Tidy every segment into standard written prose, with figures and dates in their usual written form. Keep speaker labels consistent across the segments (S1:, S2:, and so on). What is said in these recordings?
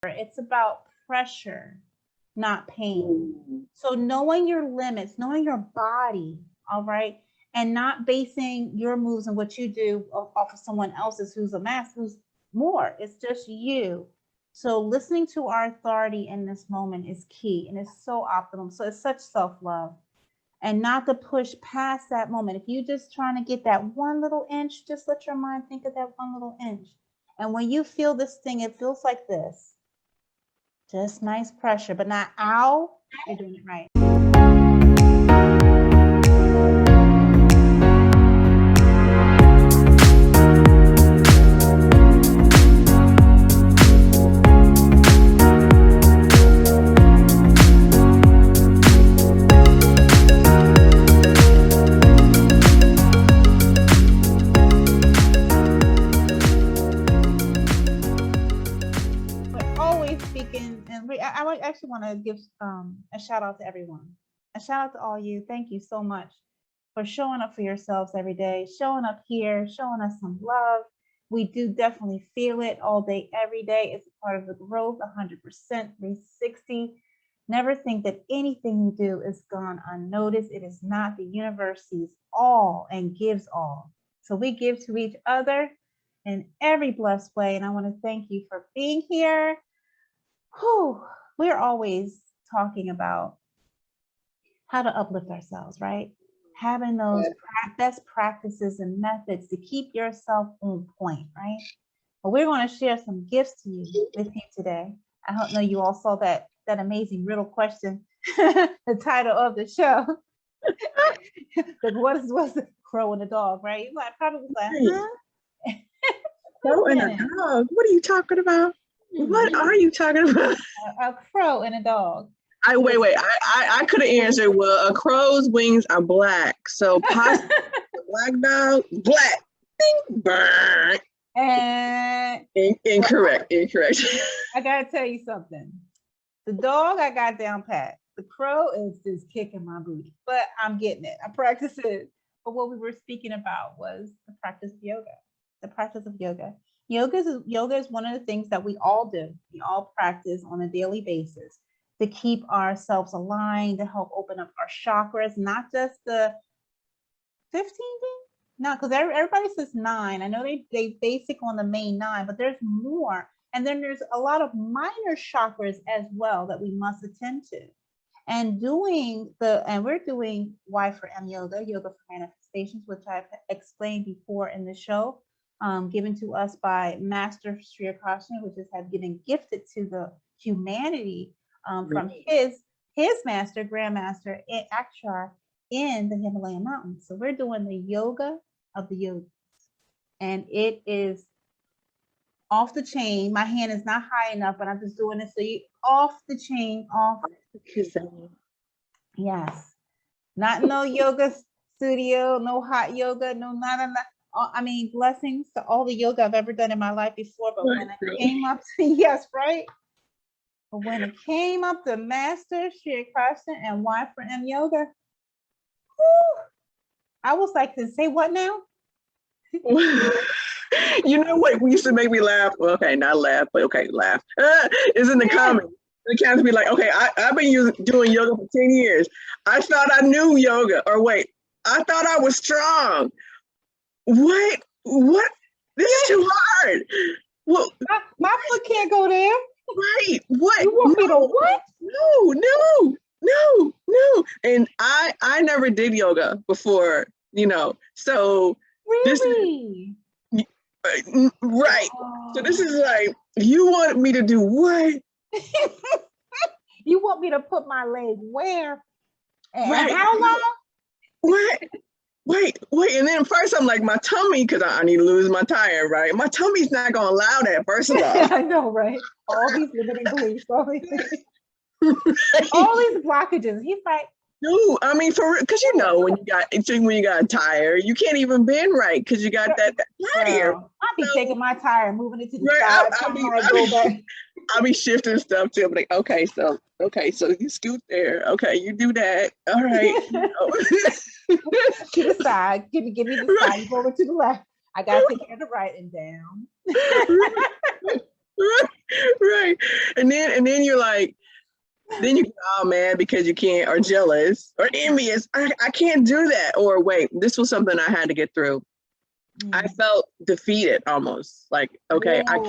S1: It's about pressure, not pain. So knowing your limits, knowing your body, all right, and not basing your moves and what you do off of someone else's who's a master, who's more. It's just you. So listening to our authority in this moment is key, and it's so optimal. So it's such self-love, and not to push past that moment. If you're just trying to get that one little inch, just let your mind think of that one little inch. And when you feel this thing, it feels like this. Just nice pressure, but not ow. You're doing it right. I actually want to give a shout out to everyone. A shout out to all you. Thank you so much for showing up for yourselves every day, showing up here, showing us some love. We do definitely feel it all day, every day. It's a part of the growth, 100%, 360. Never think that anything you do is gone unnoticed. It is not. The universe sees all and gives all. So we give to each other in every blessed way. And I want to thank you for being here. We're always talking about how to uplift ourselves, right? Having those best practices and methods to keep yourself on point, right? But we're going to share some gifts with you today. I hope you all saw that amazing riddle question, the title of the show. What's the crow and the dog, right? You probably was like, huh?
S2: Crow and a dog? What are you talking about? What are you talking about?
S1: A crow and a dog.
S2: Wait. I could have answered, well, a crow's wings are black. So possibly a black dog, black. Ding, burn.
S1: And
S2: incorrect.
S1: I gotta tell you something. The dog I got down pat. The crow is just kicking my booty, but I'm getting it. I practice it. But what we were speaking about was the practice of yoga. The practice of yoga. Yoga is one of the things that we all do. We all practice on a daily basis to keep ourselves aligned, to help open up our chakras, not just the 15 things. No, because everybody says 9. I know they basic on the main 9, but there's more. And then there's a lot of minor chakras as well that we must attend to. And we're doing Y4M yoga for manifestations, which I've explained before in the show. Given to us by Master 𝕱𝖑𝖆𝖒, which has given gifted to the humanity from his master, Grandmaster Akshar in the Himalayan mountains. So we're doing the yoga of the yogis, and it is off the chain. My hand is not high enough, but I'm just doing it so you off the chain, off the chain. Yes, not no yoga studio, no hot yoga, no nada. I mean, blessings to all the yoga I've ever done in my life before, but when it came up to, yes, right? But when it came up to Master 𝕱𝖑𝖆𝖒 and Y4M yoga, I was like, to say what now?
S2: You know what used to make me laugh? Well, okay, not laugh, but okay, laugh. Is in the comments. The comments be like, okay, I've been doing yoga for 10 years. I thought I knew yoga, or wait, I thought I was strong. What? This is too hard. Well,
S1: my foot can't go there.
S2: Right. What?
S1: You want me to what?
S2: No. And I never did yoga before, so
S1: really?
S2: Right. Oh. So this is like, you want me to do what?
S1: You want me to put my leg where? And
S2: right.
S1: How long?
S2: What? Wait, and then first I'm like, my tummy, because I need to lose my tire, right? My tummy's not going to allow that, first of all.
S1: I know, right? All these limiting beliefs, all these blockages. He's like,
S2: no, I mean, because when you got a tire, you can't even bend right because you got that tire.
S1: I'll be taking my tire and moving it to the side.
S2: I'll be shifting stuff too. I'm like, okay, so you scoot there. Okay, you do that. All right.
S1: To the side. Give me the side. You go over to the left. I gotta take care of the right and down.
S2: Right. And then you're like, then you get all mad because you can't, or jealous or envious. I can't do that. Or wait, this was something I had to get through. I felt defeated almost. Like, okay, I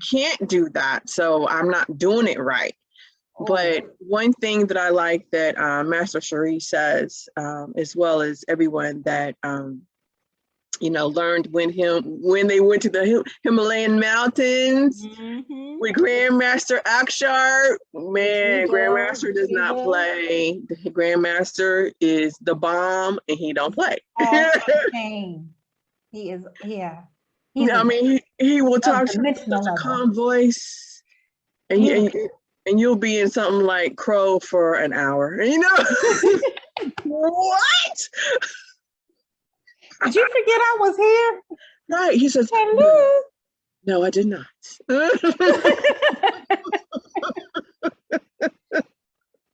S2: can't do that. So I'm not doing it right. But one thing that I like that Master Cherie says, as well as everyone that learned when they went to the Himalayan mountains with Grandmaster Akshar. Man, Grandmaster does not play. The Grandmaster is the bomb, and he don't play.
S1: He is, yeah.
S2: I mean, he will talk to you with a calm voice, and you'll be in something like Crow for an hour. What?
S1: Did you forget I was here?
S2: Right. He says,
S1: hello.
S2: No, I did not.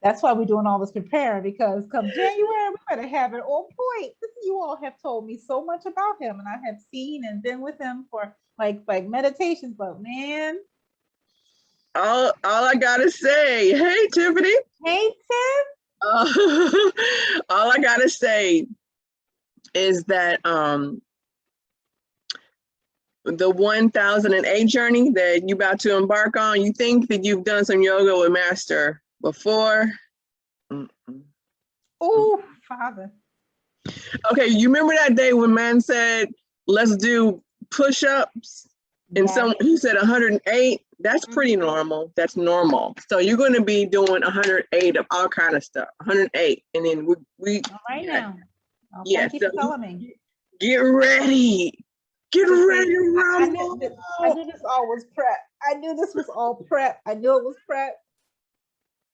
S1: That's why we're doing all this preparing, because come January, we better have it on point. You all have told me so much about him, and I have seen and been with him for like meditations, but man.
S2: All I gotta say, hey Tiffany.
S1: Hey Tim.
S2: All I gotta say is that the 1008 journey that you about to embark on, you think that you've done some yoga with Master before?
S1: Oh, Father.
S2: Okay, you remember that day when man said, let's do push-ups? And he said 108. That's pretty normal. That's normal. So you're going to be doing 108 of all kind of stuff. 108, and then we
S1: all right now.
S2: Thank
S1: you for telling me.
S2: Get ready. Get ready,
S1: Rumble. I knew this all was prep. I knew this was all prep. I knew it was prep.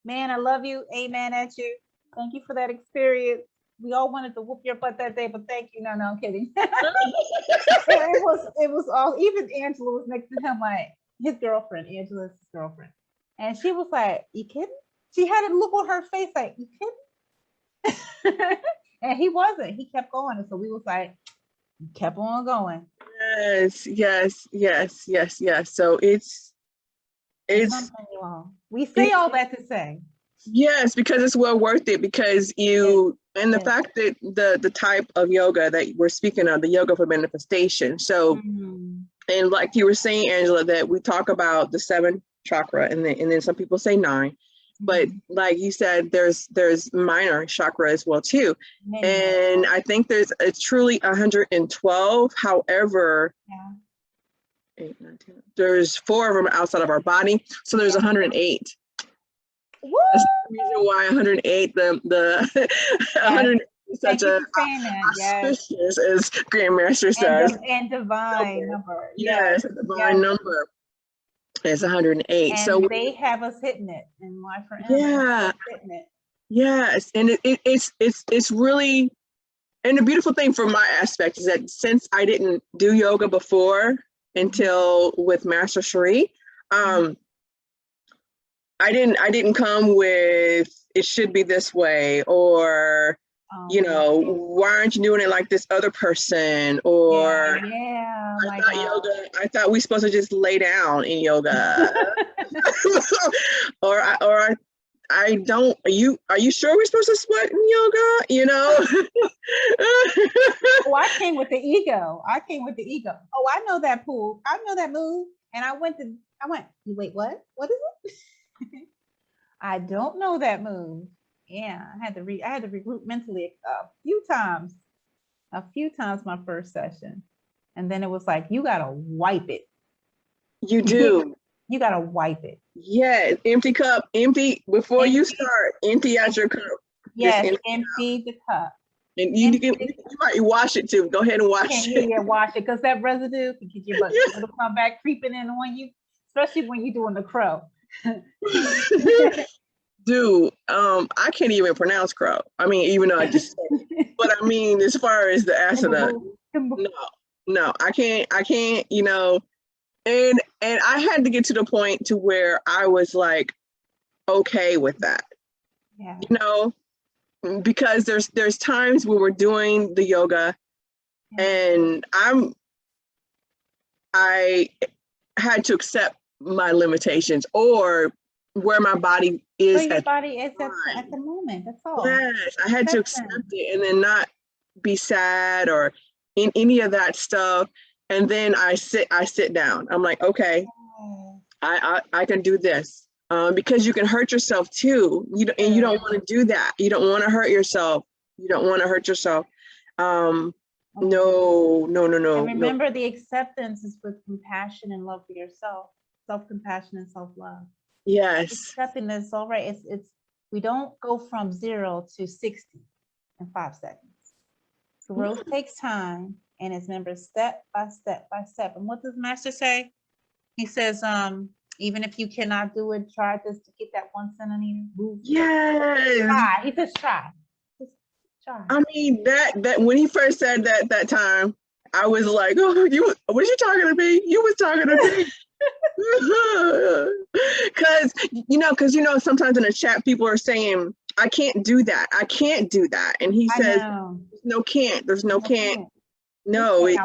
S1: Man, I love you. Amen at you. Thank you for that experience. We all wanted to whoop your butt that day, but thank you. No, I'm kidding. it was all, even Angela was next to him, like his girlfriend, Angela's girlfriend. And she was like, you kidding? She had a look on her face like, you kidding? And he wasn't. He kept going. And so we was like, kept on going.
S2: Yes. So it's
S1: something, you all. We say all that to say.
S2: Yes, because it's well worth it, because and the fact that the type of yoga that we're speaking of, the yoga for manifestation. So, and like you were saying, Angela, that we talk about the 7 chakra, and then some people say 9, but like you said, there's minor chakra as well too. And I think it's truly 112. However, 8, 9, 10, there's 4 of them outside of our body, so there's 108. Woo! That's the reason why 108, the 100 is such a auspicious, as Grandmaster says,
S1: and divine number.
S2: Yes, a divine number is 108.
S1: And
S2: so
S1: they have us hitting it in Y4M.
S2: Yeah, hitting it. Yes, and it's really, and the beautiful thing from my aspect is that since I didn't do yoga before until with Master Cherie, I didn't come with it should be this way, or why aren't you doing it like this other person, or I thought we supposed to just lay down in yoga. or I don't, are you sure we're supposed to sweat in yoga?
S1: Oh, I came with the ego. Oh, I know that pool. I know that move. And I went, wait, what? What is it? I don't know that move. Yeah, I had to regroup mentally a few times my first session. And then it was like, you gotta wipe it.
S2: You do.
S1: You gotta wipe it.
S2: Yeah, empty cup, empty before you start, empty out your cup.
S1: Yes, empty the cup.
S2: And you might wash it too. Go ahead and wash it.
S1: Yeah, wash it, because that residue can get your butt. It'll come back creeping in on you, especially when you're doing the crow.
S2: Dude, I can't even pronounce crow. I mean, even though I just said it. But I mean, as far as the asana, no, I can't, and I had to get to the point to where I was like, okay with that. Yeah. Because there's times when we're doing the yoga, and I had to accept my limitations or where my body is
S1: Where your
S2: at
S1: body is
S2: the
S1: at the moment. That's all.
S2: Yes, I had to accept
S1: Acceptance.
S2: it and then not be sad or in any of that stuff. And then I sit down. I'm like, okay, I can do this. Because you can hurt yourself too. And you don't want to do that. You don't want to hurt yourself. You don't want to hurt yourself. No.
S1: And remember, the acceptance is with compassion and love for yourself, self-compassion and self-love.
S2: Yes.
S1: Accepting that it's all right. It's we don't go from 0 to 60 in 5 seconds. Growth takes time, and it's remember step by step by step. And what does Master say? He says, even if you cannot do it, try this to get that 1 centimeter. Move.
S2: Yes.
S1: Try. He says try. Just try.
S2: I mean that when he first said that time, I was like, oh, was you talking to me? You was talking to me. Because sometimes in the chat people are saying, I can't do that. I can't do that. And he says, there's no can't. There's no can't. No, it's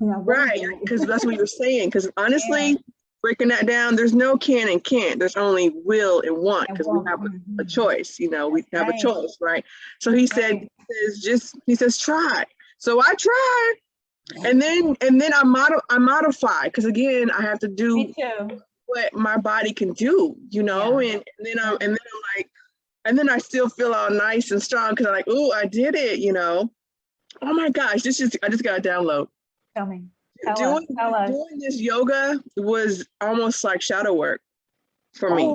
S2: right. Because that's what you're saying. Because honestly, breaking that down, there's no can and can't. There's only will and want, because we have a choice. We have a choice, right? So he said, he says, try. So I tried. And then I modify, because again, I have to do what my body can do, and then I'm like, and then I still feel all nice and strong because I'm like, oh, I did it, Oh my gosh, I just got a download.
S1: Tell me.
S2: Doing this yoga was almost like shadow work for me.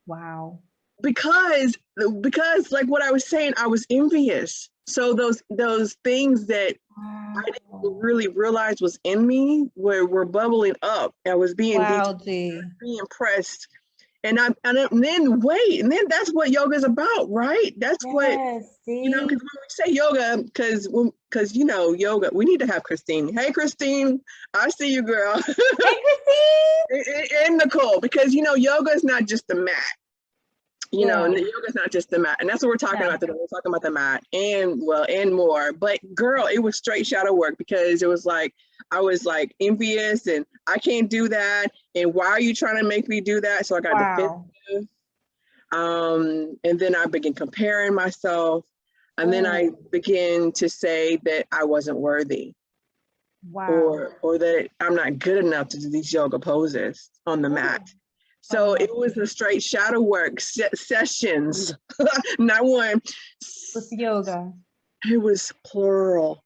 S1: Wow.
S2: Because like what I was saying, I was envious. So those things that I didn't really realize was in me were bubbling up. I was being pressed. And then that's what yoga is about, right? That's what, because when we say yoga, because yoga, we need to have Christine. Hey, Christine, I see you, girl.
S1: Hey, Christine.
S2: And Nicole, because yoga is not just the mat. And the yoga is not just the mat, and that's what we're talking about today. We're talking about the mat and more. But girl, it was straight shadow work, because it was like I was like envious and I can't do that. And why are you trying to make me do that? So I got defensive. And then I began comparing myself, and then I began to say that I wasn't worthy, or that I'm not good enough to do these yoga poses on the mat. So it was a straight shadow work sessions, not one.
S1: With yoga.
S2: It was plural.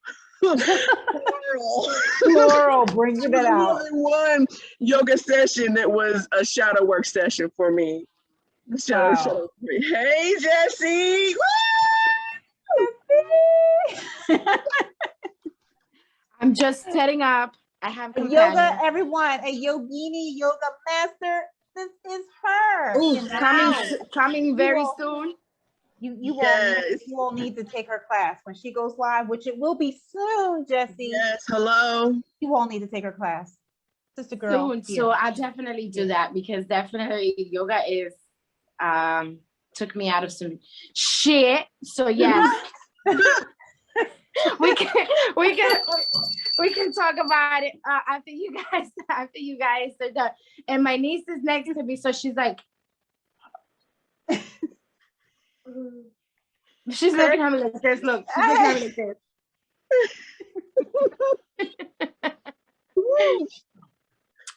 S1: Plural, bringing it out.
S2: More than one yoga session that was a shadow work session for me. Shadow. Hey, Jessie.
S3: I'm just setting up. I have
S1: yoga, everyone. A yogini yoga master. This is her.
S3: Ooh, coming very soon.
S1: You all need to take her class when she goes live, which it will be soon, Jessie.
S2: Yes, hello.
S1: You all need to take her class. Sister girl.
S3: Soon. So I'll definitely do that, because definitely yoga is took me out of some shit. So yes. we can talk about it after you guys are done. And my niece is next to me, so she's like, she's looking at me like this. Look, she's looking at me like this.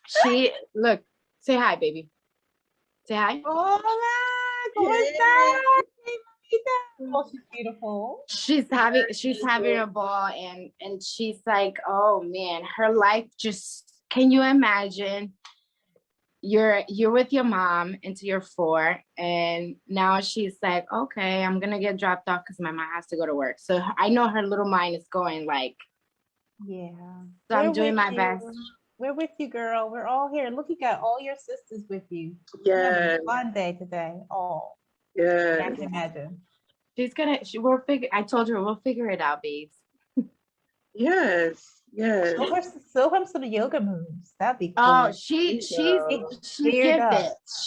S3: She look. Say hi, baby. Say hi.
S1: Hola, ¿cómo estás? Oh, she's beautiful.
S3: She's having a ball, and she's like, oh man, her life just, can you imagine? You're with your mom until you're 4, and now she's like, okay, I'm gonna get dropped off because my mom has to go to work. So I know her little mind is going like,
S1: yeah.
S3: So I'm doing my best.
S1: We're with you, girl. We're all here. Look, you got all your sisters with you.
S2: Yeah.
S1: Fun day today. Oh.
S2: Yeah.
S1: I can imagine.
S3: I told her we'll figure it out, babes.
S2: Yes.
S1: Show her some yoga moves. That'd be cool.
S3: Oh, she's gifted.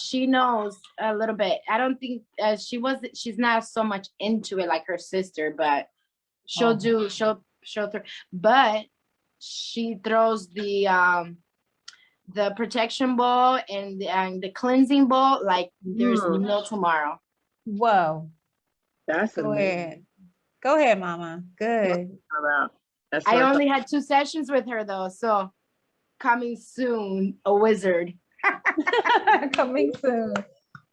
S3: She knows a little bit. I don't think she's not so much into it like her sister, but she'll throw, but she throws the the protection bowl and the cleansing bowl like there's no tomorrow.
S1: Whoa.
S2: That's
S1: Go
S2: amazing.
S1: ahead. Go ahead, Mama. Good.
S2: That's
S3: I
S2: what
S3: only had 2 sessions with her though, so coming soon, a wizard.
S1: Coming soon.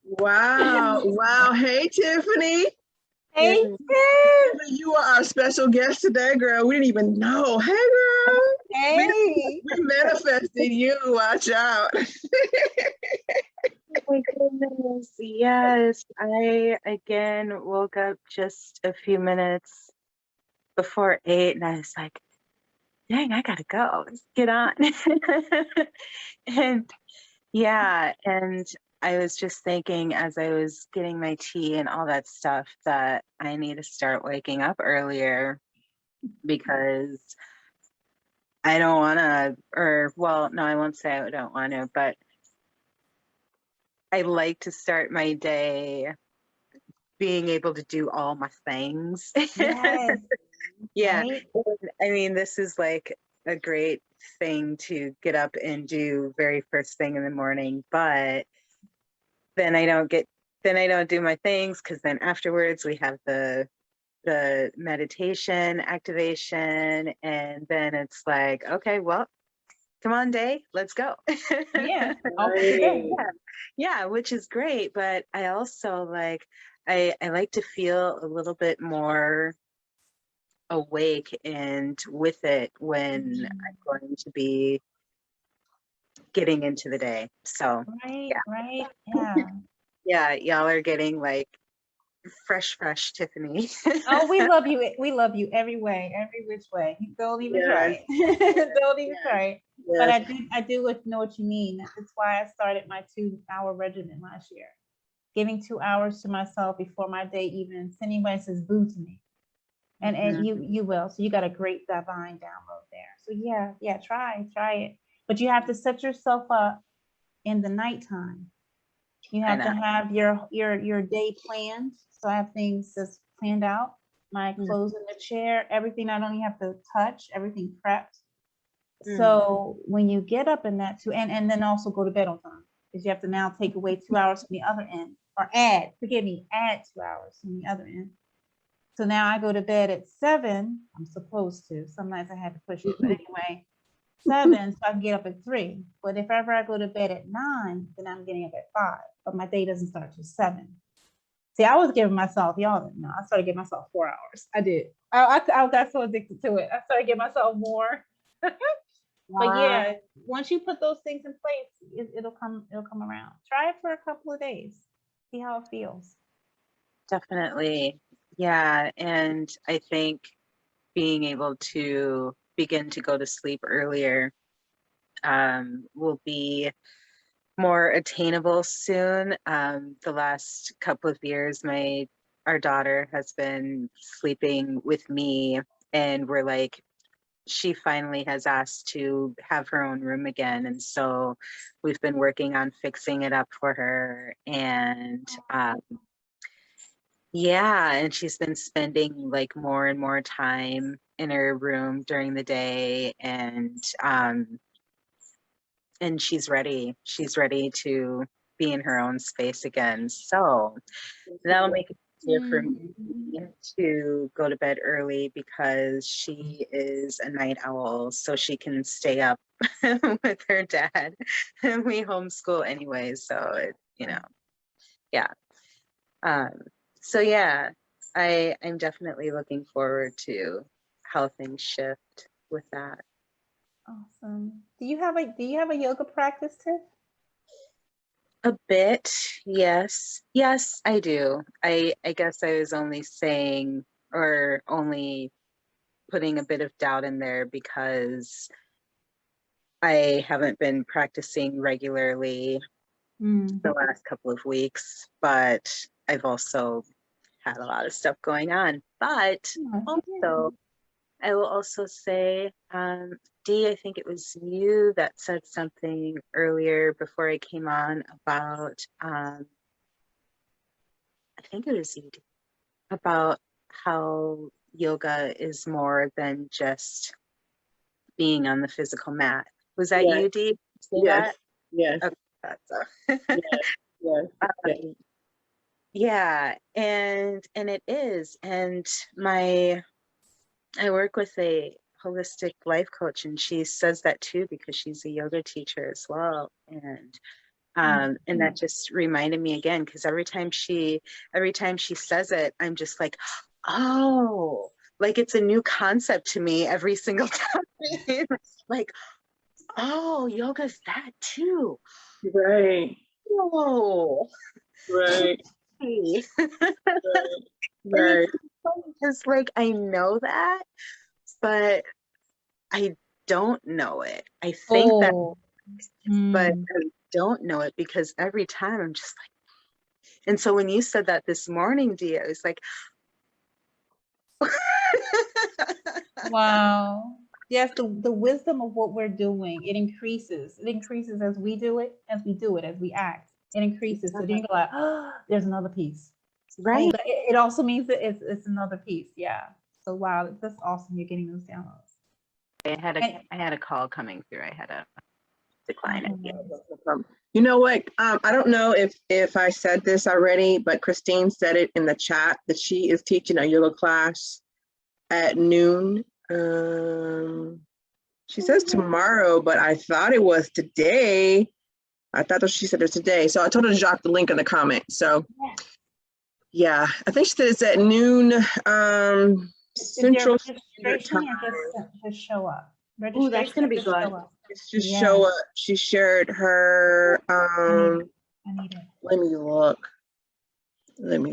S2: Wow. Wow. Hey, Tiffany.
S1: Hey,
S3: Yeah.
S1: Tiff.
S2: You are our special guest today, girl. We didn't even know. Hey, girl.
S1: Hey.
S2: We manifested you. Watch out.
S4: Oh my goodness. Yes, I again woke up just a few minutes before 8 and I was like, dang, I gotta go. Let's get on. And yeah, and I was just thinking as I was getting my tea and all that stuff that I need to start waking up earlier because I don't want to, or well, no, I won't say I don't want to, but I like to start my day being able to do all my things.
S1: Yes.
S4: Yeah.
S1: Right?
S4: I mean, this is like a great thing to get up and do very first thing in the morning, but then I don't do my things because then afterwards we have the meditation activation and then it's like, okay, well, come on, day, let's go.
S1: Yeah. Off to the day.
S4: Yeah, which is great, but I also like I like to feel a little bit more awake and with it when I'm going to be getting into the day. So
S1: Right,
S4: yeah.
S1: right. Yeah.
S4: Yeah, y'all are getting like fresh Tiffany.
S1: Oh, we love you. We love you every way, every which way. Don't even try it. Don't even try it. But
S2: Yes.
S1: I do know what you mean. That's why I started my 2-hour regimen last year. Giving 2 hours to myself before my day even anybody says boo to me. And you will. So you got a great divine download there. So yeah, try it. But you have to set yourself up in the nighttime. You have to have your day planned. So I have things just planned out. My clothes in the chair, everything I don't even have to touch, everything prepped. So when you get up in that too, and then also go to bed on time, because you have to now take away 2 hours from the other end, or add 2 hours from the other end. So now I go to bed at 7. I'm supposed to. Some nights I had to push it, but anyway, 7, so I can get up at 3. But if ever I go to bed at 9, then I'm getting up at 5. But my day doesn't start till 7. See, I was giving myself, y'all didn't know, I started giving myself 4 hours. I did. I got so addicted to it. I started giving myself more. But yeah, once you put those things in place, it'll come around. Try it for a couple of days. See how it feels.
S4: Definitely. Yeah. And I think being able to begin to go to sleep earlier will be more attainable soon. The last couple of years, our daughter has been sleeping with me, and we're like, she finally has asked to have her own room again. And so we've been working on fixing it up for her. And yeah, and she's been spending like more and more time in her room during the day, and she's ready. She's ready to be in her own space again. So that'll make it easier for me to go to bed early because she is a night owl, so she can stay up with her dad. We homeschool anyway, so yeah. So yeah, I'm definitely looking forward to how things shift with that.
S1: Awesome. Do you have a yoga practice, Tiff?
S4: A bit, yes. Yes, I do. I guess I was only saying or only putting a bit of doubt in there because I haven't been practicing regularly the last couple of weeks, but I've also had a lot of stuff going on. But also, I will also say, Dee, I think it was you that said something earlier before I came on about, I think it was you, Dee, about how yoga is more than just being on the physical mat. Was that you, Dee? See
S2: Yes.
S4: that?
S2: Yes.
S4: Okay, that's
S2: Yes. Yes. Yes.
S4: yeah, and it is. And I work with a holistic life coach, and she says that too because she's a yoga teacher as well. And that just reminded me again, because every time she says it, I'm just like, oh, like it's a new concept to me every single time. Like, oh, yoga's that too.
S2: Right.
S4: Oh,
S2: Right.
S4: hey.
S2: Right.
S4: Because like I know that, but I don't know it. I think that,
S1: Oh.
S4: but
S1: Mm.
S4: I don't know it because every time I'm just like, and so when you said that this morning, Dia, I was like,
S1: Wow. Yes, the wisdom of what we're doing, it increases. It increases as we do it, as we act. It increases. So then you go like, oh, there's another piece.
S4: right?
S1: It also means that it's another piece. Yeah. So wow, that's awesome. You're getting those downloads.
S4: I had a call coming through. I had to decline it.
S2: You know what? I don't know if I said this already, but Christine said it in the chat that she is teaching a yoga class at noon. She says tomorrow, but I thought it was today. I thought that she said it today. So I told her to drop the link in the comment. So yeah, I think she said it's at noon Central Standard Time.
S1: Just show up.
S3: Ooh, that's gonna be
S1: Just
S3: good.
S1: show up.
S2: It's just
S1: Yeah.
S2: show up. She shared her
S1: I need it.
S2: let me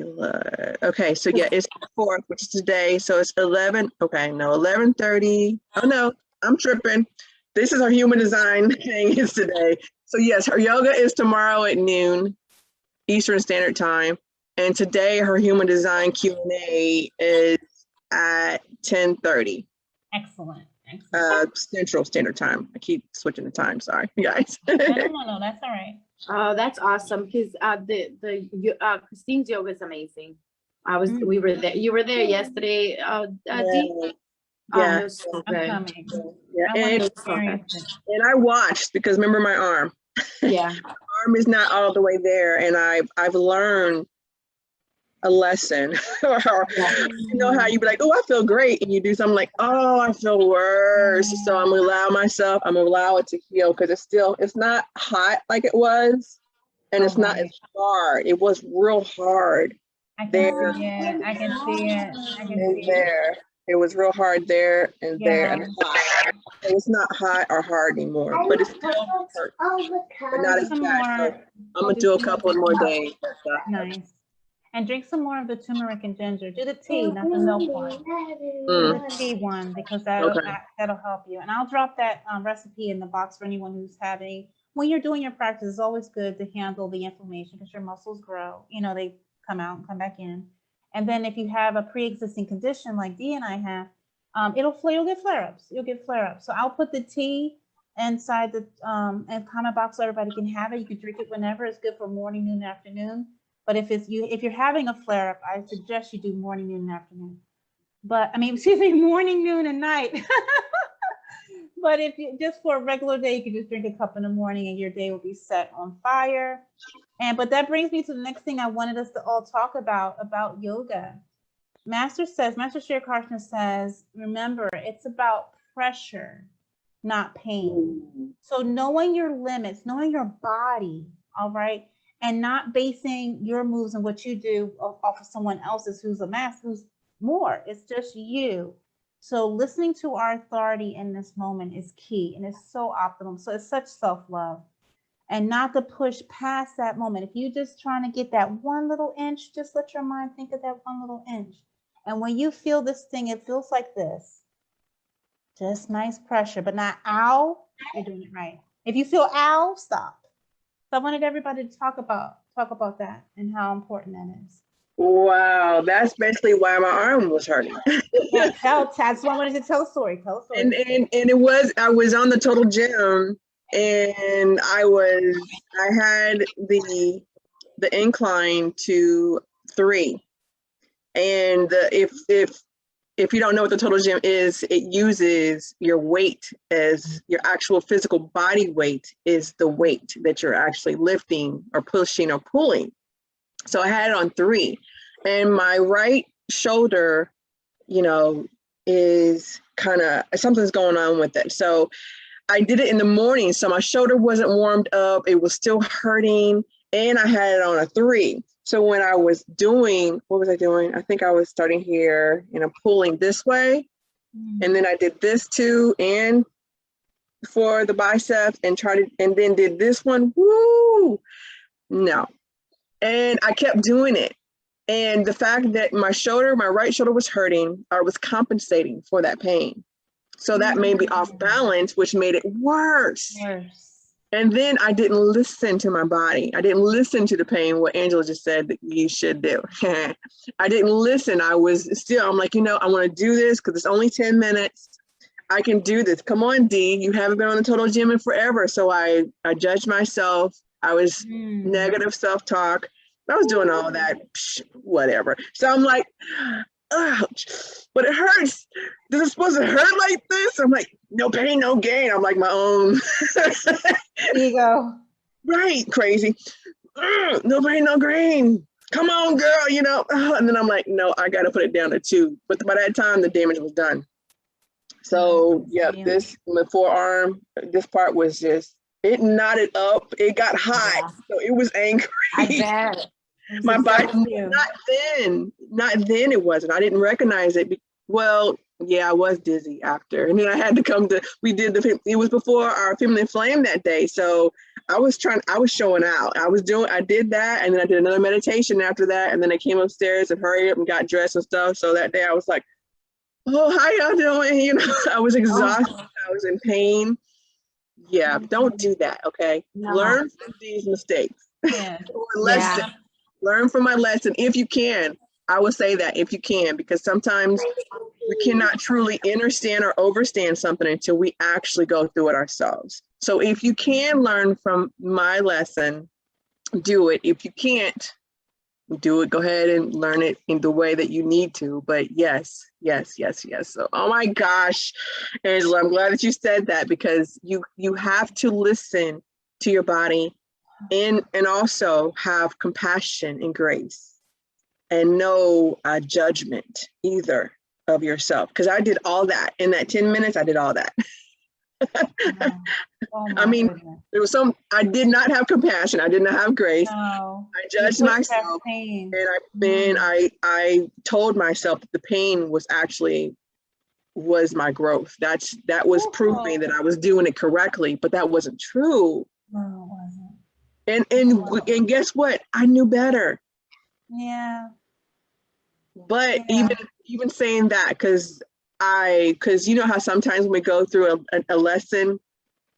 S2: look. Okay, so yeah, it's the 4th, which is today. So it's 11:30. Oh no, I'm tripping. This is her human design thing is today. So yes, her yoga is tomorrow at noon Eastern Standard Time. And today her human design Q&A is at 10:30.
S1: Excellent.
S2: Central Standard Time. I keep switching the time, sorry, guys.
S1: No, that's all right.
S3: Oh, that's awesome. Because Christine's yoga is amazing. We were there. You were there yesterday. Dee?
S2: Yeah.
S3: It was so
S1: I'm
S3: good.
S1: coming.
S2: Yeah.
S1: I want
S2: And,
S1: to experience it.
S2: and I watched because remember my arm.
S3: Yeah.
S2: Arm is not all the way there, and I've learned a lesson. You know how you be like, oh, I feel great, and you do something like, oh, I feel worse. So I'm gonna allow it to heal because it's not hot like it was, and it's not as hard. It was real hard.
S1: I can see it. I can see it.
S2: There. It was real hard there and there and
S1: Yeah.
S2: hot. So it's not hot or hard anymore, but it's still hurt, but not as
S1: Some
S2: bad. So
S1: more.
S2: I'm gonna do a couple of more days.
S1: Nice. And drink some more of the turmeric and ginger. Do the tea, not the milk one. Do the tea one because that'll help you. And I'll drop that recipe in the box for anyone who's having. When you're doing your practice, it's always good to handle the inflammation because your muscles grow. You know, they come out and come back in. And then if you have a pre-existing condition like Dee and I have, you'll get flare-ups. You'll get flare-ups. So I'll put the tea inside the and comment box so everybody can have it. You can drink it whenever. It's good for morning, noon, afternoon. But if you're having a flare-up, I suggest you do morning, noon, and afternoon. But I mean, excuse me, morning, noon, and night. But if you just for a regular day, you can just drink a cup in the morning and your day will be set on fire. But that brings me to the next thing I wanted us to all talk about yoga. Master Sri Krishna says, remember, it's about pressure, not pain. So knowing your limits, knowing your body, all right, and not basing your moves and what you do off of someone else's who's a master, who's more. It's just you. So listening to our authority in this moment is key, and it's so optimal. So it's such self-love. And not to push past that moment. If you're just trying to get that one little inch, just let your mind think of that one little inch. And when you feel this thing, it feels like this. Just nice pressure, but not ow. You're doing it right. If you feel ow, stop. So I wanted everybody to talk about that and how important that is.
S2: Wow, that's basically why my arm was hurting.
S1: Yeah, that's why I wanted to tell a story.
S2: And I was on the total gym, and I had the incline to 3, and if if you don't know what the total gym is, it uses your weight as your actual physical body weight is the weight that you're actually lifting or pushing or pulling. So I had it on 3, and my right shoulder, you know, is kind of, something's going on with it. So I did it in the morning. So my shoulder wasn't warmed up. It was still hurting, and I had it on a 3. So when I was doing, what was I doing? I think I was starting here and I'm pulling this way. And then I did this too, and for the biceps, and and then did this one. Woo! No. And I kept doing it. And the fact that my right shoulder was hurting, I was compensating for that pain. So that made me off balance, which made it worse.
S1: Yes.
S2: And then I didn't listen to my body. I didn't listen to the pain, what Angela just said that you should do. I didn't listen. I'm like, you know, I want to do this because it's only 10 minutes. I can do this. Come on, Dee. You haven't been on the total gym in forever. So I judged myself. I was negative self-talk. I was doing all that, whatever. So I'm like, ouch, but it hurts. This is supposed to hurt like this? I'm like, no pain, no gain. I'm like my own
S1: Ego.
S2: Right, crazy. No pain, no gain. Come on, girl, you know. And then I'm like, no, I got to put it down to 2. But by that time, the damage was done. So yeah, my forearm, this part was just, it knotted up. It got hot, so it was angry.
S3: I bet.
S2: My body, not then it wasn't. I didn't recognize it. Well, yeah, I was dizzy after. And then I had to come to, it was before our Feminineflame that day. So I was showing out. I did that. And then I did another meditation after that. And then I came upstairs and hurried up and got dressed and stuff. So that day I was like, oh, how y'all doing? You know, I was exhausted. I was in pain. Yeah, don't do that, okay?
S3: No.
S2: Learn from these mistakes.
S1: Yeah.
S2: Lesson. Learn from my lesson if you can. I would say that if you can, because sometimes we cannot truly understand or overstand something until we actually go through it ourselves. So if you can learn from my lesson, do it. If you can't do it, go ahead and learn it in the way that you need to. But yes. So, oh my gosh, Angela, I'm glad that you said that, because you have to listen to your body and also have compassion and grace and no judgment either of yourself. Because I did all that in that 10 minutes. I did all that. I mean, goodness. I did not have compassion. I did not have grace.
S1: No.
S2: I judged myself, and I told myself that the pain was my growth. That was proving that I was doing it correctly, but that wasn't true.
S1: No, it wasn't.
S2: And guess what? I knew better.
S1: Yeah.
S2: But even saying that, because you know how sometimes when we go through a lesson,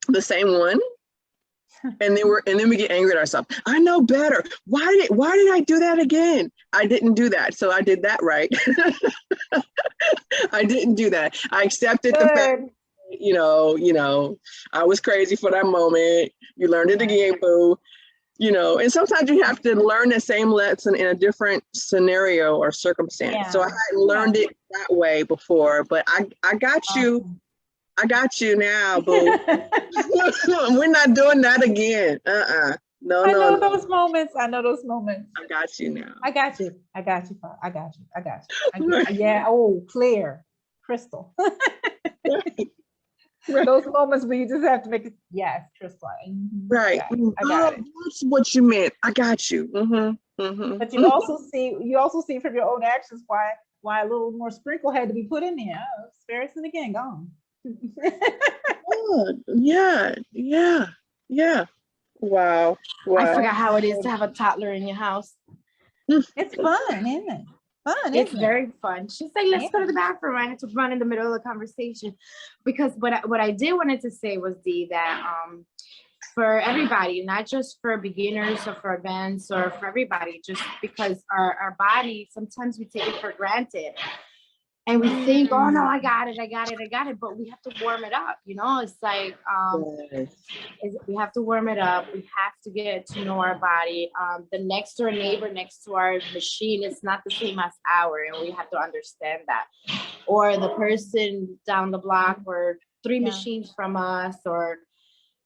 S2: the same one, and then we get angry at ourselves. I know better. Why did I do that again? I didn't do that, so I did that right. I didn't do that. I accepted the fact. You know, I was crazy for that moment. You learned it again, boo. You know, and sometimes you have to learn the same lesson in a different scenario or circumstance. Yeah. So I hadn't learned it that way before, but I got you. I got you now, boo. We're not doing that again. No.
S1: I know those moments. I
S2: got you now.
S1: I got you. Yeah. Oh, clear, crystal. Right. Those moments where you just have to make it, yes, crystal.
S2: Right.
S1: I got it.
S2: That's what you meant. I got you.
S1: But you also see from your own actions why a little more sprinkle had to be put in there. Oh, Sparrison again, gone.
S2: Yeah. Wow.
S3: I forgot how it is to have a toddler in your house.
S1: It's fun, isn't it?
S3: It's very fun. She's like, let's go to the bathroom. I had to run in the middle of the conversation, because what I did wanted to say was that for everybody, not just for beginners or for advanced or for everybody, just because our body, sometimes we take it for granted. And we think, oh no, I got it. But we have to warm it up. You know, it's like, we have to warm it up. We have to get to know our body. The next door neighbor next to our machine is not the same as ours. And we have to understand that. or the person down the block, or 3
S1: Yeah.
S3: machines from us, or,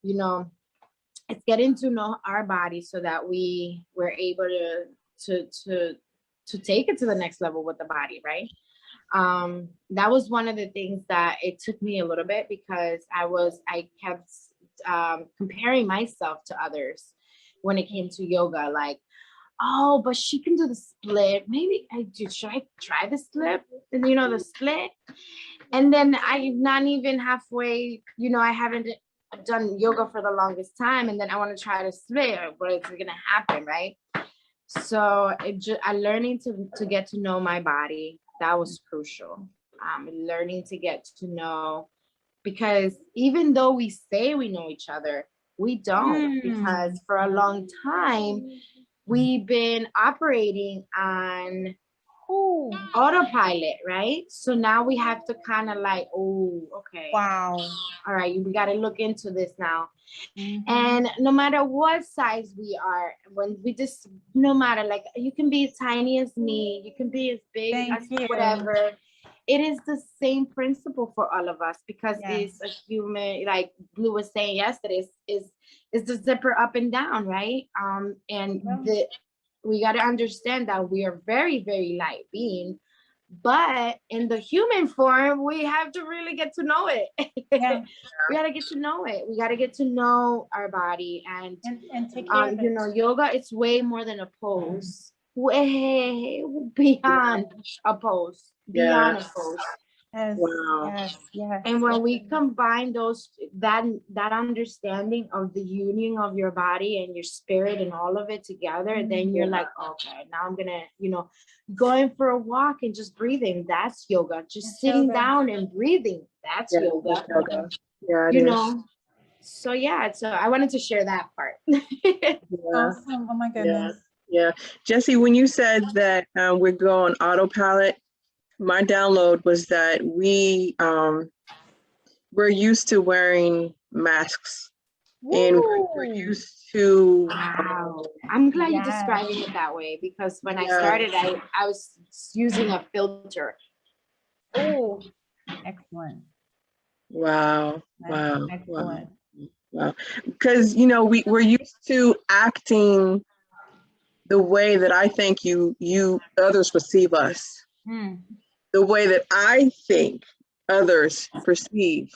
S3: you know, it's getting to know our body so that we're able to take it to the next level with the body, right? That was one of the things that it took me a little bit, because I kept comparing myself to others when it came to yoga, like, oh, but she can do the split. Maybe I do. Should I try the split? And you know, the split. And then I'm not even halfway, you know, I haven't done yoga for the longest time. And then I want to try to split. What is going to happen, right? So I learning to get to know my body. That was crucial. Learning to get to know, because even though we say we know each other, we don't, because for a long time, we've been operating on autopilot, right? So now we have to kind of like, oh, okay.
S1: Wow.
S3: All right, we got to look into this now. And no matter what size we are, when we just, no matter, like, you can be as tiny as me, you can be as big as whatever. It is the same principle for all of us, because it's a human, like Blue was saying yesterday, is the zipper up and down, right? And we got to understand that we are very, very light being, but in the human form, we have to really get to know it. We got to get to know it. We got to get to know our body, and
S1: take care of it.
S3: you know, yoga, it's way more than a pose. Way beyond a pose. Beyond a pose.
S1: Yes,
S2: Wow.
S1: yes.
S3: And when we combine that understanding of the union of your body and your spirit and all of it together, then you're like, okay, now I'm gonna, you know, going for a walk and just breathing, that's yoga. Just sitting down and breathing, that's yoga.
S2: Yeah,
S3: you know. So so I wanted to share that part.
S1: Awesome. Oh my goodness.
S2: Yeah. Jesse, when you said that we go on autopilot, my download was that we're used to wearing masks. And we're used to.
S3: Wow. I'm glad you're describing it that way, because when I started, I was using a filter.
S1: Oh, excellent.
S2: Wow.
S1: Excellent.
S2: Wow. Because, you know, we're used to acting the way that I think others perceive us. The way that I think others perceive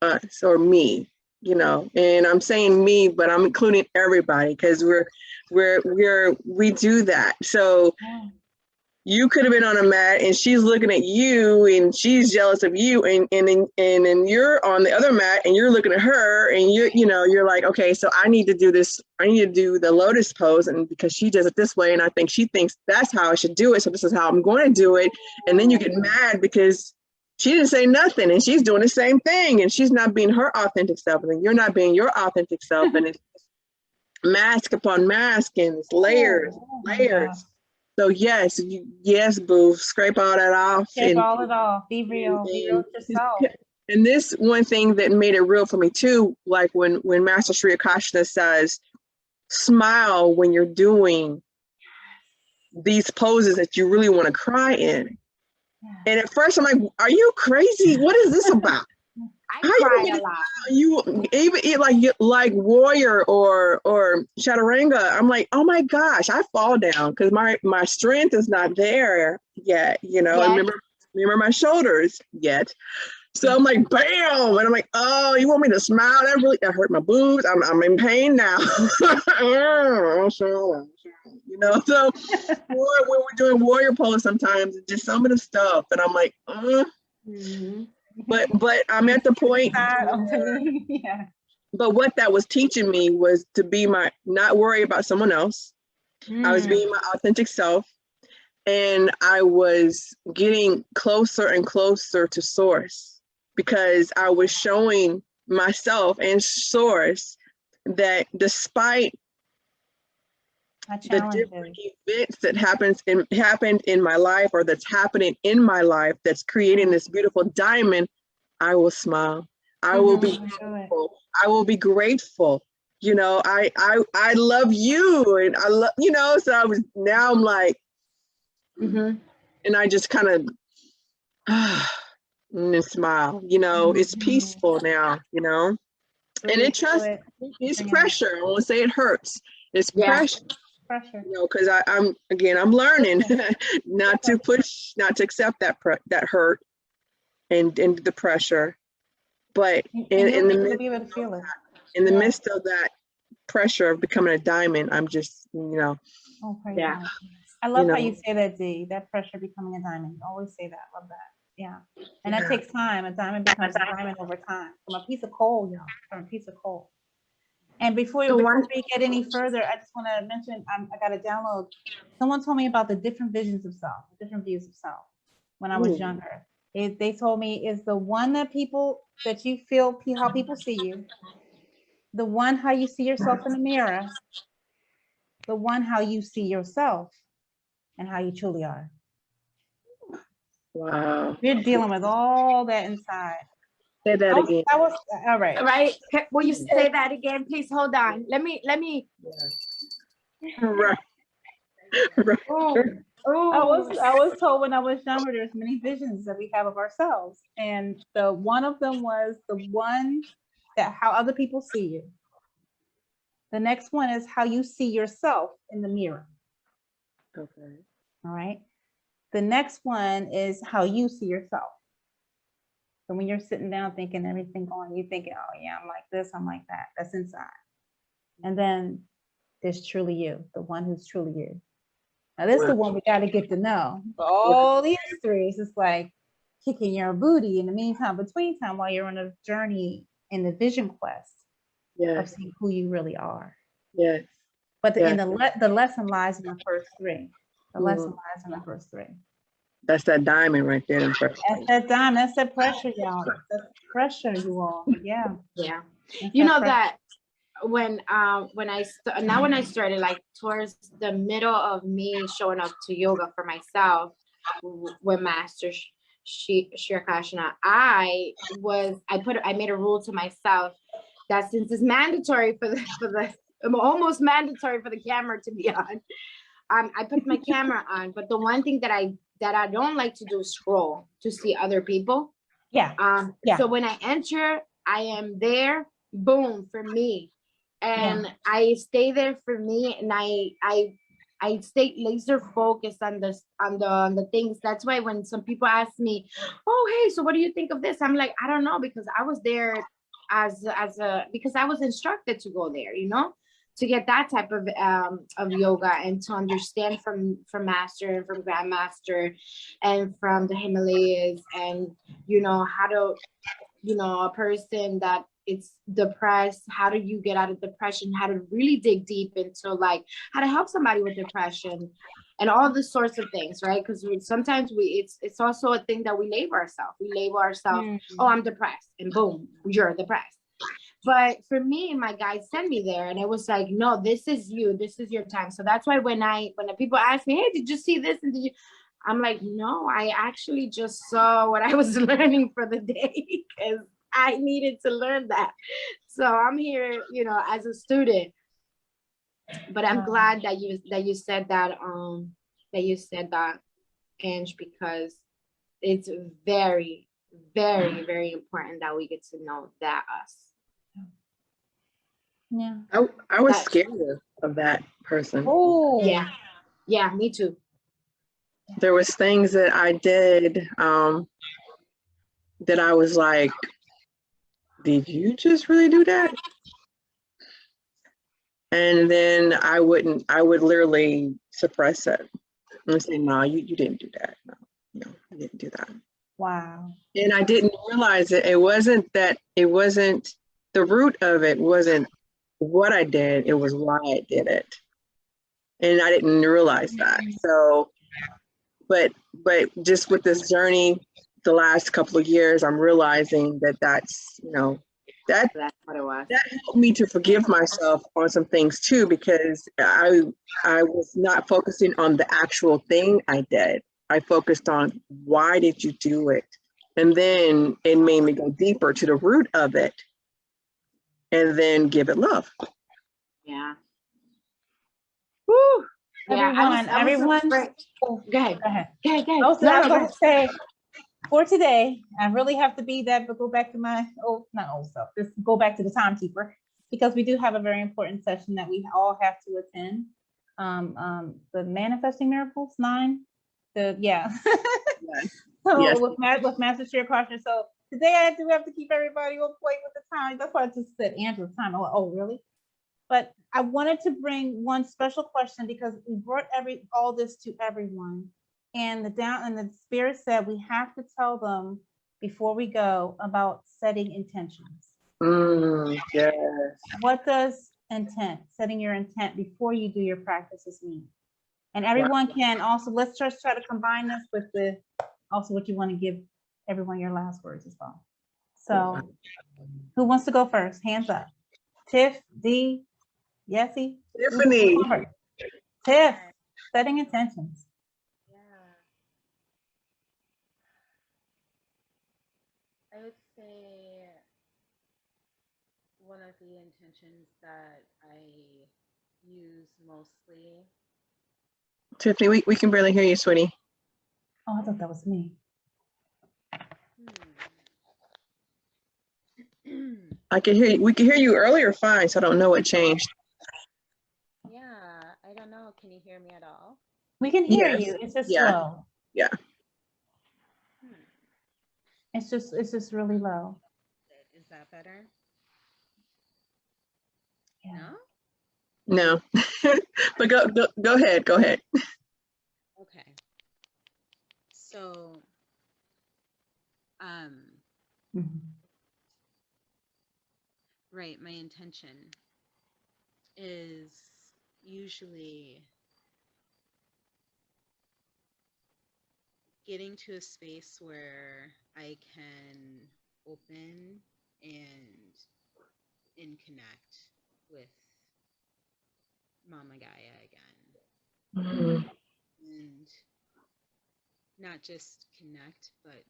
S2: us or me, you know, and I'm saying me, but I'm including everybody, because we do that. So you could have been on a mat and she's looking at you and she's jealous of you, and then you're on the other mat and you're looking at her, and you're like, okay, so I need to do this. I need to do the lotus pose, and because she does it this way, and I think she thinks that's how I should do it, so this is how I'm going to do it. And then you get mad because she didn't say nothing and she's doing the same thing, and she's not being her authentic self, and then you're not being your authentic self, and it's mask upon mask, and it's layers. So yes, boo, scrape all that off.
S1: All it off. Be real. Be real with yourself.
S2: And this one thing that made it real for me too, like when Master Sri Akashna says, smile when you're doing these poses that you really want to cry in. And at first I'm like, are you crazy? What is this about?
S3: I cry a lot.
S2: You even like warrior or chaturanga. I'm like, oh my gosh, I fall down because my strength is not there yet. You know, I remember my shoulders yet. So I'm like, bam, and I'm like, oh, you want me to smile? That hurt my boobs. I'm in pain now. You know, so when we're doing warrior pose, sometimes it's just some of the stuff, and I'm like, But I'm at the point. But what that was teaching me was to be not worry about someone else. I was being my authentic self, and I was getting closer and closer to source, because I was showing myself and source that despite the different events that happened in my life, or that's happening in my life, that's creating this beautiful diamond, I will smile. I will be grateful. I will be grateful. You know, I love you, and I love, you know, so I'm like, and I just kind of And then smile. You know, it's peaceful now, you know, and
S1: Breathe
S2: it
S1: through
S2: just,
S1: it.
S2: it's
S1: Bring it
S2: pressure. I won't say it hurts. It's
S3: Yeah.
S2: pressure,
S1: Pressure.
S2: you know, because I'm learning not to push, not to accept that hurt and the pressure. But
S1: And
S2: in
S1: you'll
S2: the
S1: be able to feel it.
S2: in the
S1: Yeah.
S2: midst of that pressure of becoming a diamond, I'm just, you know,
S1: Oh, praise
S3: Yeah.
S1: God. I love
S2: You
S1: how
S2: know.
S1: you say that, D. That pressure becoming a diamond. You always say that. Love that. Yeah. And that
S2: Yeah.
S1: takes time. A diamond becomes a diamond over time. From a piece of coal, y'all. From a piece of coal. And before
S3: The
S1: we
S3: one-
S1: get any further, I just want to mention I got a download. Someone told me about the different visions of self, different views of self when I was
S2: Ooh.
S1: younger. They told me is the one that you feel how people see you, the one how you see yourself in the mirror, the one how you see yourself and how you truly are.
S2: Wow.
S1: We're dealing with all that inside.
S2: Say that again.
S1: That was all right.
S3: Right? Will you say that again, please? Hold on. Let me.
S2: Right. Right.
S1: I was told when I was younger, there's many visions that we have of ourselves. And the one of them was the one that how other people see you. The next one is how you see yourself in the mirror.
S2: Okay.
S1: All right. The next one is how you see yourself. So when you're sitting down thinking everything going, you thinking, oh yeah, I'm like this, I'm like that. That's inside. And then there's truly you, the one who's truly you. Now this is the one we got to get to know. But all these three is just like kicking your booty in the meantime, between time, while you're on a journey in the vision quest of
S2: Yes.
S1: seeing who you really are.
S2: Yes.
S1: But the,
S2: Yes.
S1: the lesson lies in the first three. The lesson
S2: Mm.
S1: lies in the first three.
S2: That's that diamond right there. In first.
S1: That's that dime. That's that pressure, y'all. That's pressure, you all. Yeah.
S3: Yeah.
S1: That's
S3: You know
S1: pressure.
S3: that when I started, like towards the middle of me showing up to yoga for myself with Master Shirkashna, I made a rule to myself that since it's mandatory for the almost mandatory for the camera to be on, I put my camera on. But the one thing that I don't like to do is scroll to see other people.
S1: Yeah.
S3: So when I enter, I am there, boom, for me. And I stay there for me, and I stay laser focused on the things. That's why when some people ask me, oh, hey, so what do you think of this? I'm like, I don't know, because I was there because I was instructed to go there, you know, to get that type of yoga and to understand from master and from grandmaster and from the Himalayas, and you know how to, you know, a person that it's depressed, how do you get out of depression, how to really dig deep into like how to help somebody with depression and all the sorts of things, right? Because sometimes it's also a thing that we label ourselves. Oh, I'm depressed, and boom, you're depressed. But for me, my guide sent me there, and it was like, no, this is you, this is your time. So that's why when the people ask me, hey, did you see this, and I'm like, no, I actually just saw what I was learning for the day because I needed to learn that. So I'm here, you know, as a student. But I'm glad that you said that, Ange, because it's very, very, very important that we get to know that us.
S1: Yeah.
S2: I was scared of that person.
S1: Oh.
S3: Yeah, me too.
S2: There was things that I did that I was like, did you just really do that? And then I would literally suppress it and say, no, you didn't do that. No, you didn't do that.
S1: Wow.
S2: And I didn't realize it. It wasn't the root of it wasn't what I did. It was why I did it. And I didn't realize that. So, but just with this journey, the last couple of years, I'm realizing that's, you know, that's
S3: what it was.
S2: That helped me to forgive myself on some things too, because I was not focusing on the actual thing I did. I focused on why did you do it? And then it made me go deeper to the root of it and then give it love.
S3: Yeah. Woo.
S1: Everyone.
S3: Go ahead.
S1: I was about to say, for today, I really have to be that, but go back to my not old self, just go back to the timekeeper, because we do have a very important session that we all have to attend. The Manifesting Miracles 9.
S2: Yes.
S1: So
S2: Yes.
S1: with Master Share Caution. So today I do have to keep everybody on point with the time. That's why I just said Angela's time. I'm like, oh, really? But I wanted to bring one special question because we brought all this to everyone. And the spirit said we have to tell them before we go about setting intentions.
S2: Yes.
S1: What does setting your intent before you do your practices mean? And everyone can also, let's just try to combine this with also what you want to give everyone your last words as well. So who wants to go first? Hands up. Tiff, D, Yessie?
S2: Tiffany.
S1: Tiff, setting intentions.
S4: Yeah. I would say one of the intentions that I use mostly.
S2: Tiffany, we can barely hear you, sweetie.
S1: Oh, I thought that was me.
S2: I can hear you. We could hear you earlier fine, so I don't know what changed.
S4: Yeah, I don't know. Can you hear me at all?
S1: We can hear
S2: Yes.
S1: you. It's just
S2: Yeah.
S1: slow.
S2: Yeah.
S1: It's just really low.
S4: Is that better?
S1: Yeah.
S4: No?
S2: No. But go ahead. Go ahead.
S4: Okay. So, right, my intention is usually getting to a space where I can open and connect with Mama Gaia again. And not just connect, but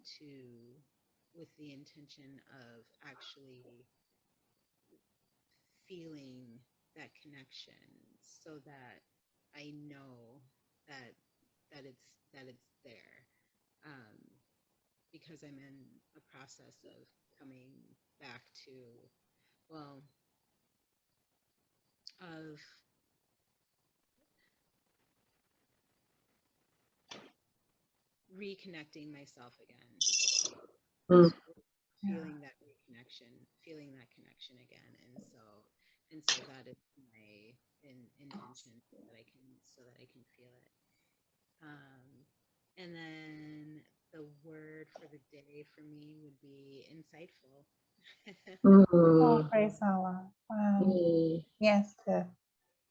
S4: with the intention of actually feeling that connection, so that I know that it's there, because I'm in a process of coming back to, well, of reconnecting myself again. Feeling that reconnection, feeling that connection again, and so that is my intention, so that I can feel it. And then the word for the day for me would be insightful.
S1: Oh, praise Allah. Wow. Yes, Tiff.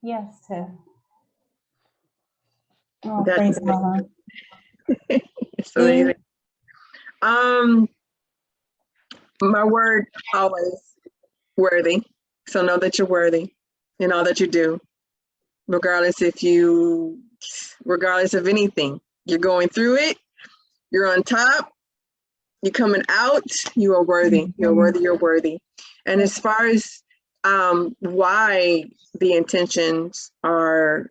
S1: Yes, Tiff. Oh, praise Allah.
S2: It's amazing. My word, always worthy. So know that you're worthy in all that you do, regardless of anything. You're going through it, you're on top, you're coming out, you are worthy. You're worthy, you're worthy. And as far as why the intentions are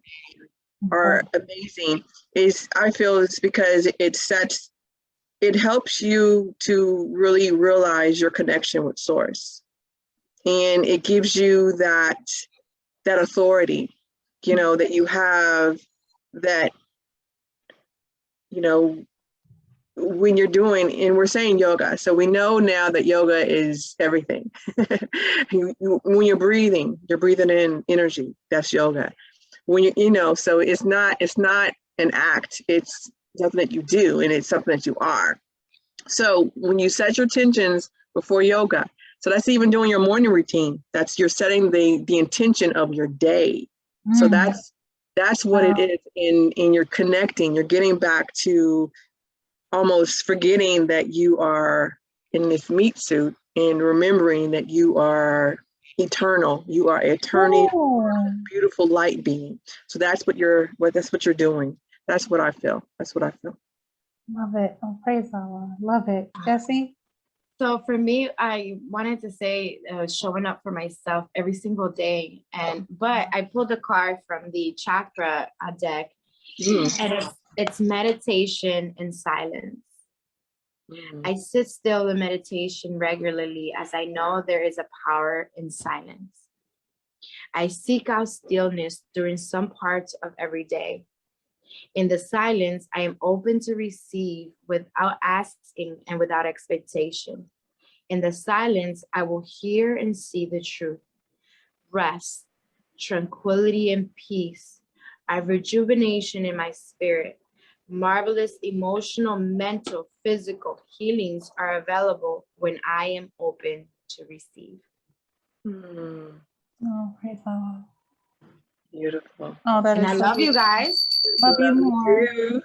S2: amazing, is I feel it's because it helps you to really realize your connection with source. And it gives you that authority, that you have, that, when you're doing, and we're saying yoga, so we know now that yoga is everything. When you're breathing in energy, that's yoga. When so it's not an act, it's something that you do, and it's something that you are. So when you set your intentions before yoga, so that's even doing your morning routine, you're setting the intention of your day. So that's what it is, and you're connecting, you're getting back to almost forgetting that you are in this meat suit, and remembering that you are eternal. You are eternal, beautiful light being. So that's what you're doing. That's what I feel.
S1: Love it. Oh, praise Allah. Love it. Jessie?
S3: So for me, I wanted to say showing up for myself every single day. But I pulled a card from the chakra deck, and it's meditation and silence. I sit still in meditation regularly as I know there is a power in silence. I seek out stillness during some parts of every day. In the silence, I am open to receive without asking and without expectation. In the silence, I will hear and see the truth. Rest, tranquility, and peace. I have rejuvenation in my spirit. Marvelous emotional, mental, physical healings are available when I am open to receive.
S1: Oh, praise God.
S2: Beautiful.
S1: Oh, that
S3: And
S1: is
S3: I
S1: so
S3: love you
S1: beautiful.
S3: guys.
S1: Love you more.
S2: You.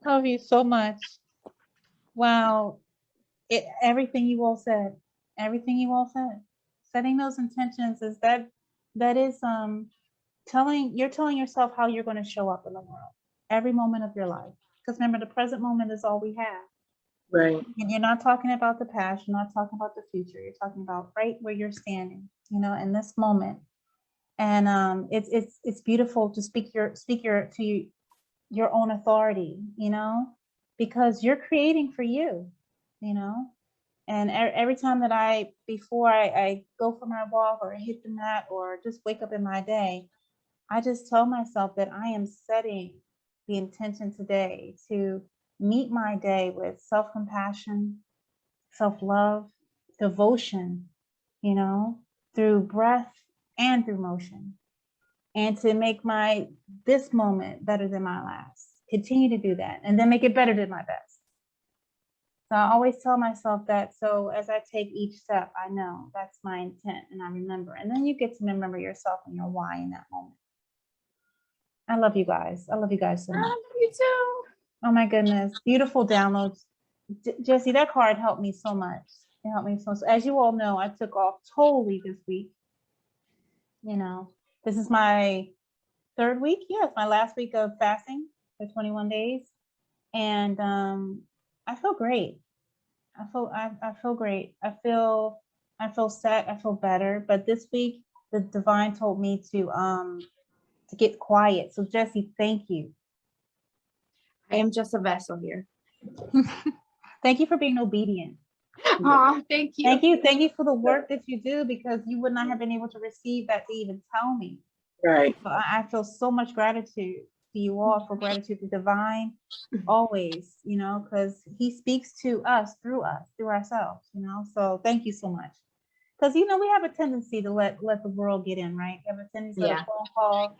S1: Love you so much. Wow. Everything you all said, setting those intentions is that is telling yourself how you're going to show up in the world every moment of your life. Because remember, the present moment is all we have.
S2: Right.
S1: And you're not talking about the past, you're not talking about the future, you're talking about right where you're standing, in this moment. And it's beautiful to speak to your own authority, because you're creating for you, and every time that before I go for my walk or I hit the mat or just wake up in my day, I just tell myself that I am setting the intention today to meet my day with self-compassion, self-love, devotion, through breath and through motion, and to make this moment better than my last. Continue to do that, and then make it better than my best. So I always tell myself that. So as I take each step, I know that's my intent, and I remember. And then you get to remember yourself and your why in that moment. I love you guys. I love you guys so
S3: I
S1: much.
S3: love you too.
S1: Oh my goodness, beautiful downloads. Jessie, that card helped me so much. It helped me so much. As you all know, I took off totally this week. This is my third week. Yes, my last week of fasting for 21 days. And I feel great. I feel great. I feel set. I feel better. But this week, the divine told me to get quiet. So Jessie, thank you.
S3: I am just a vessel here.
S1: Thank you for being obedient.
S3: Oh, thank you.
S1: Thank you for the work that you do, because you would not have been able to receive that to even tell me.
S2: Right.
S1: So I feel so much gratitude to you all, for gratitude to divine always, because he speaks to us through ourselves, so thank you so much. Because we have a tendency to let the world get in, right? We have a tendency to phone call.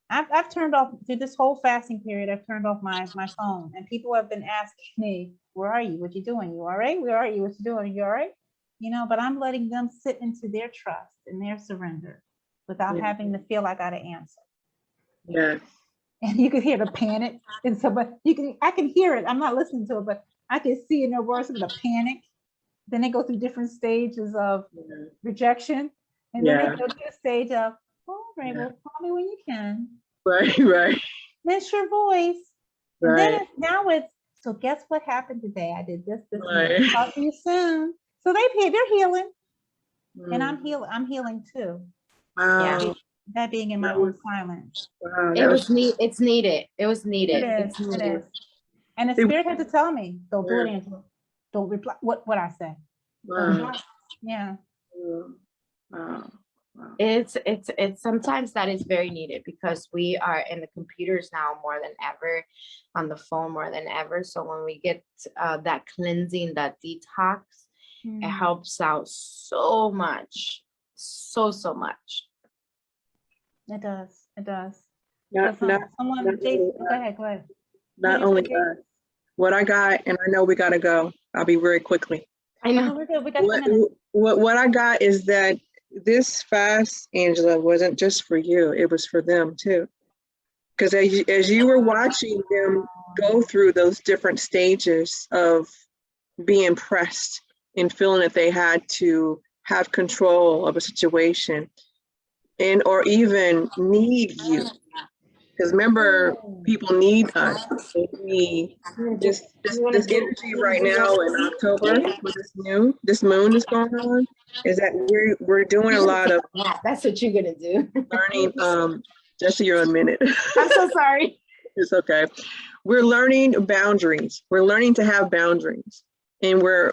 S1: I've turned off through this whole fasting period. I've turned off my phone, and people have been asking me, "Where are you? What you doing? You all right? Where are you? What you doing? You all right?" But I'm letting them sit into their trust and their surrender without having to feel I got to answer.
S2: Yes.
S1: And you could hear the panic in somebody. I can hear it. I'm not listening to it, but I can see in their words the panic. Then they go through different stages of rejection, and then they go to the stage of, "All right, well, call me when you can."
S2: Right.
S1: That's your voice.
S2: Right.
S1: And then now it's, "So guess what happened today? I did this,
S2: Right.
S1: and talk to you soon." So they're healing, and I'm healing too.
S2: Wow.
S1: Yeah. That being in my own silence.
S2: Wow.
S3: It's needed. It was needed.
S1: It is. And the spirit had to tell me, "Don't do it, Angela. Don't reply what I say."
S2: Wow.
S1: Yeah.
S2: Wow.
S3: It's sometimes that is very needed, because we are in the computers now more than ever, on the phone more than ever. So when we get that cleansing, that detox, it helps out so much, so much.
S1: It does.
S2: Not
S1: Jason, go ahead.
S2: Not only us. What I got, and I know we gotta go. I'll be very quickly.
S3: I know.
S1: We're good. We got 10 minutes.
S2: What I got is that this fast, Angela, wasn't just for you, it was for them too. Because as you were watching them go through those different stages of being pressed and feeling that they had to have control of a situation or even need you. Because remember, people need us. This energy right now in October with this moon is going on, is that we're doing a lot of
S3: that's what you're gonna do.
S2: learning. Just so you're a minute.
S3: I'm so sorry.
S2: It's okay. We're learning boundaries. We're learning to have boundaries. and we're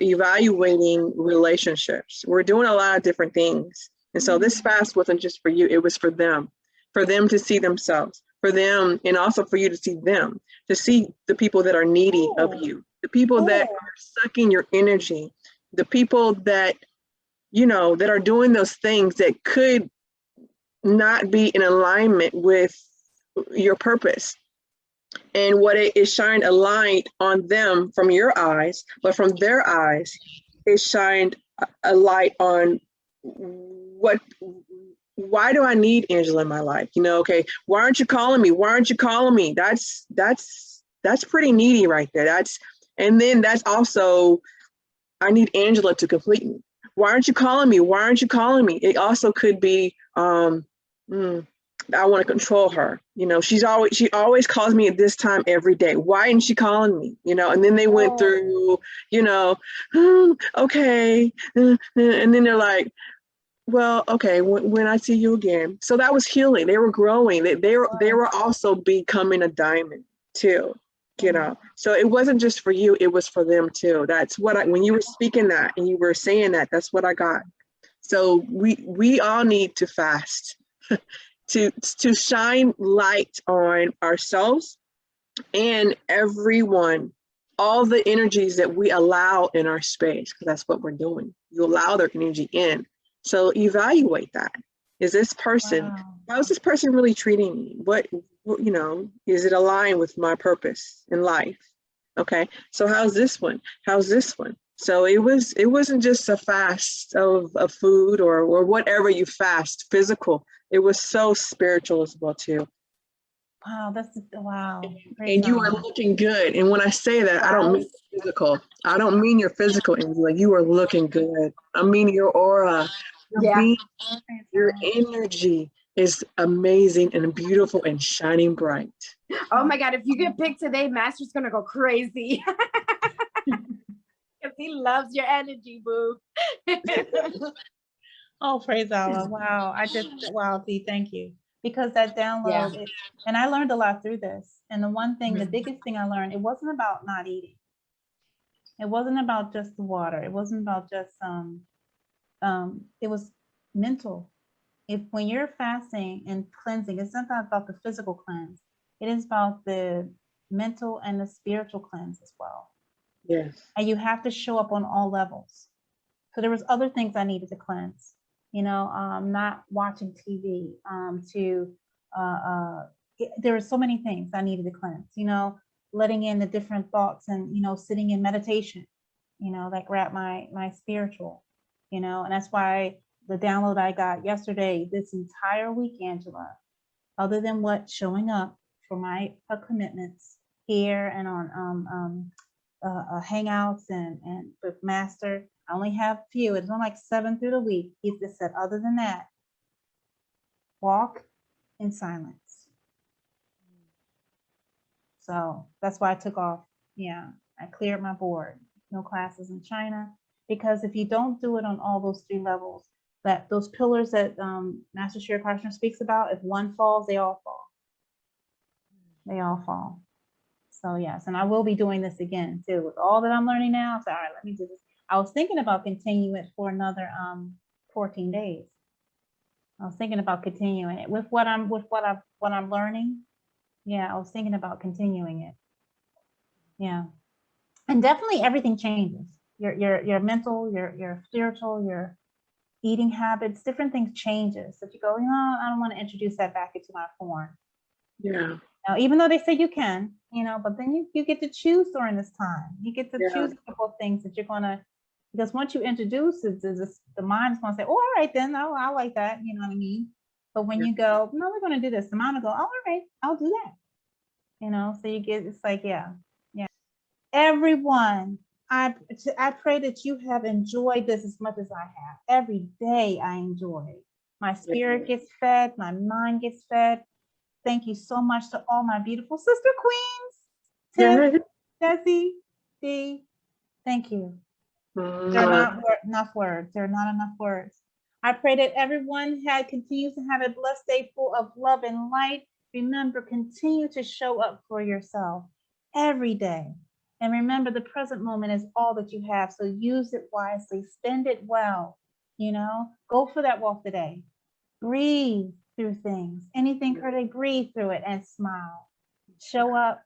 S2: evaluating relationships. We're doing a lot of different things. And so this fast wasn't just for you, it was for them to see themselves, for them, and also for you to see them, to see the people that are needy of you, the people that are sucking your energy, the people that, you know, that are doing those things that could not be in alignment with your purpose. And what it is shined a light on them from your eyes, but from their eyes, it shined a light on why do I need Angela in my life? You know, okay, why aren't you calling me? Why aren't you calling me? That's pretty needy right there. And then that's also, I need Angela to complete me. Why aren't you calling me? Why aren't you calling me? It also could be, I want to control her. You know, she always calls me at this time every day. Why isn't she calling me? You know, and then they went through, you know, okay. And then they're like, well, okay, when I see you again. So that was healing. They were growing. They were also becoming a diamond too, you know. So it wasn't just for you, it was for them too. That's what when you were speaking that and you were saying that, that's what I got. So we all need to fast to shine light on ourselves and everyone, all the energies that we allow in our space, because that's what we're doing. You allow their energy in. So evaluate that. Is this person, how's this person really treating me? What, you know, is it aligned with my purpose in life? Okay, so how's this one? How's this one? So it wasn't just a fast of food or whatever you fast, physical. It was so spiritual as well too.
S1: Wow, wow.
S2: And you are looking good. And when I say that, I don't mean physical. I don't mean your physical, Angela. You are looking good. I mean your aura, your being, your energy is amazing and beautiful and shining bright.
S3: Oh my God, if you get picked today, Master's gonna go crazy. Because he loves your energy, boo.
S1: Oh, praise Allah. Wow. Wow, Dee, thank you. Because that download, and I learned a lot through this. And the one thing, the biggest thing I learned, it wasn't about not eating. It wasn't about just the water. It wasn't about just, it was mental. When you're fasting and cleansing, it's not about the physical cleanse. It is about the mental and the spiritual cleanse as well.
S2: Yes. And
S1: you have to show up on all levels. So there was other things I needed to cleanse, you know, not watching TV, there were so many things I needed to cleanse, you know, letting in the different thoughts and, you know, sitting in meditation, you know, that grabbed my spiritual, you know, and that's why the download I got yesterday, this entire week, Angela, other than showing up for my commitments here and on hangouts and with Master, I only have a few. It's only like 7 through the week. He just said, other than that, walk in silence. So that's why I took off. Yeah, I cleared my board. No classes in China, because if you don't do it on all those 3 levels, those pillars that Master Sherry Karshner speaks about, if one falls, they all fall. They all fall. So yes, and I will be doing this again too. With all that I'm learning now, so all right, let me do this. I was thinking about continuing it for another 14 days. I was thinking about continuing it with what I'm learning. Yeah, I was thinking about continuing it. Yeah, and definitely everything changes. Your mental, your spiritual, your eating habits, different things changes. So if you go, you know, I don't want to introduce that back into my form.
S2: Yeah.
S1: Now, even though they say you can, you know, but then you get to choose during this time. You get to choose a couple of things that you're gonna, because once you introduce it, the mind's gonna say, oh, all right, then I like that, you know what I mean? But when you go, no, we're gonna do this, the mind will go, oh, all right, I'll do that. You know, so it's like, yeah. Everyone, I pray that you have enjoyed this as much as I have. Every day I enjoy. My spirit gets fed, my mind gets fed. Thank you so much to all my beautiful sister queens. Tiff, Jessie, Dee, thank you. There are not enough words. There are not enough words. I pray that everyone continues to have a blessed day full of love and light. Remember, continue to show up for yourself every day. And remember, the present moment is all that you have. So use it wisely, spend it well, you know, go for that walk today. Breathe through things. Anything hurting, breathe through it and smile. Show up,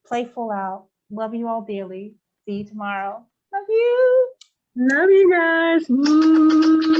S1: play full out. Love you all dearly. See you tomorrow. Love you.
S2: Love you guys. Woo.